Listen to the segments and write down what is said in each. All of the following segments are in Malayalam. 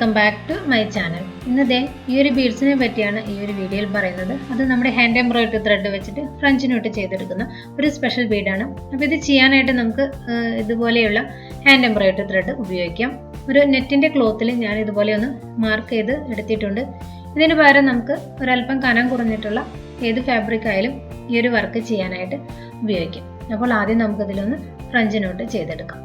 Welcome back to my channel. ഇന്നത്തെ ഈ ഒരു ബീഡ്സിനെ പറ്റിയാണ് ഈ ഒരു വീഡിയോയിൽ പറയുന്നത്. അത് നമ്മുടെ ഹാൻഡ് എംബ്രോയിഡറി ത്രെഡ് വെച്ചിട്ട് ഫ്രഞ്ച് നോട്ട് ചെയ്തെടുക്കുന്ന ഒരു സ്പെഷ്യൽ ബീഡാണ്. അപ്പോൾ ഇത് ചെയ്യാനായിട്ട് നമുക്ക് ഇതുപോലെയുള്ള ഹാൻഡ് എംബ്രോയിഡറി ത്രെഡ് ഉപയോഗിക്കാം. ഒരു നെറ്റിൻ്റെ ക്ലോത്തിൽ ഞാൻ ഇതുപോലെ ഒന്ന് മാർക്ക് ചെയ്ത് എടുത്തിട്ടുണ്ട്. ഇതിന് പകരം നമുക്ക് ഒരല്പം കനം കുറഞ്ഞിട്ടുള്ള ഏത് ഫാബ്രിക് ആയാലും ഈ ഒരു വർക്ക് ചെയ്യാനായിട്ട് ഉപയോഗിക്കാം. അപ്പോൾ ആദ്യം നമുക്കിതിലൊന്ന് ഫ്രഞ്ച് നോട്ട് ചെയ്തെടുക്കാം.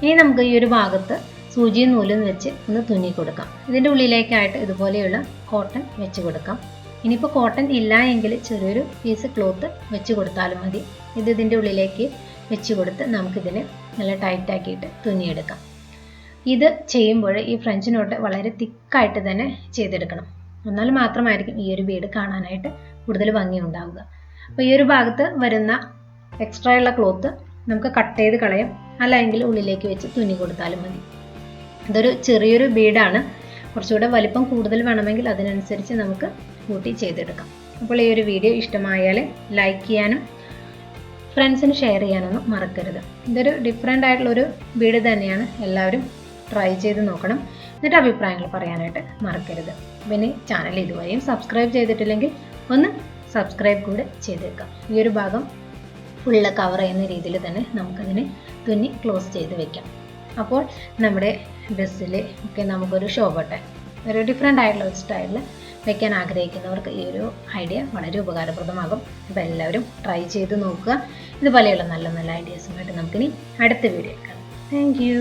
ഇനി നമുക്ക് ഈ ഒരു ഭാഗത്ത് സൂചിയും നൂലും വെച്ച് ഒന്ന് തുന്നി കൊടുക്കാം. ഇതിൻ്റെ ഉള്ളിലേക്കായിട്ട് ഇതുപോലെയുള്ള കോട്ടൺ വെച്ച് കൊടുക്കാം. ഇനിയിപ്പോൾ കോട്ടൺ ഇല്ല എങ്കിൽ ചെറിയൊരു പീസ് ക്ലോത്ത് വെച്ച് കൊടുത്താലും മതി. ഇതിൻ്റെ ഉള്ളിലേക്ക് വെച്ച് കൊടുത്ത് നമുക്കിതിനെ നല്ല ടൈറ്റാക്കിയിട്ട് തുന്നിയെടുക്കാം. ഇത് ചെയ്യുമ്പോൾ ഈ ഫ്രഞ്ച് നോട്ട് വളരെ തിക്കായിട്ട് തന്നെ ചെയ്തെടുക്കണം. എന്നാൽ മാത്രമായിരിക്കും ഈ ഒരു ബീഡ് കാണാനായിട്ട് കൂടുതൽ ഭംഗി ഉണ്ടാവുക. അപ്പോൾ ഈ ഒരു ഭാഗത്ത് വരുന്ന എക്സ്ട്രാ ഉള്ള ക്ലോത്ത് നമുക്ക് കട്ട് ചെയ്ത് കളയാം, അല്ലെങ്കിൽ ഉള്ളിലേക്ക് വെച്ച് തുന്നി കൊടുത്താലും മതി. ഇതൊരു ചെറിയൊരു ബീഡാണ്. കുറച്ചുകൂടെ വലിപ്പം കൂടുതൽ വേണമെങ്കിൽ അതിനനുസരിച്ച് നമുക്ക് കൂട്ടി ചെയ്തെടുക്കാം. അപ്പോൾ ഈ ഒരു വീഡിയോ ഇഷ്ടമായാൽ ലൈക്ക് ചെയ്യാനും ഫ്രണ്ട്സിന് ഷെയർ ചെയ്യാനൊന്നും മറക്കരുത്. ഇതൊരു ഡിഫറെൻ്റ് ആയിട്ടുള്ളൊരു ബീഡ് തന്നെയാണ്. എല്ലാവരും ട്രൈ ചെയ്ത് നോക്കണം. എന്നിട്ട് അഭിപ്രായങ്ങൾ പറയാനായിട്ട് മറക്കരുത്. പിന്നെ ചാനൽ ഇതുവരെയും സബ്സ്ക്രൈബ് ചെയ്തിട്ടില്ലെങ്കിൽ ഒന്ന് സബ്സ്ക്രൈബ് കൂടെ ചെയ്തേക്കാം. ഈ ഒരു ഭാഗം ഫുള്ള് കവർ ചെയ്യുന്ന രീതിയിൽ തന്നെ നമുക്കതിനെ തുന്നി ക്ലോസ് ചെയ്ത് വെക്കാം. അപ്പോൾ നമ്മുടെ ഡ്രസ്സിൽ ഒക്കെ നമുക്കൊരു ഷോ ബട്ടൺ ഒരു ഡിഫറെൻ്റ് ആയിട്ടുള്ള ഒരു സ്റ്റൈലിൽ വെക്കാൻ ആഗ്രഹിക്കുന്നവർക്ക് ഈ ഒരു ഐഡിയ വളരെ ഉപകാരപ്രദമാകും. അപ്പോൾ എല്ലാവരും ട്രൈ ചെയ്ത് നോക്കുക. ഇതുപോലെയുള്ള നല്ല നല്ല ഐഡിയാസുമായിട്ട് നമുക്കിനി അടുത്ത വീഡിയോയിൽ കാണാം. Thank you.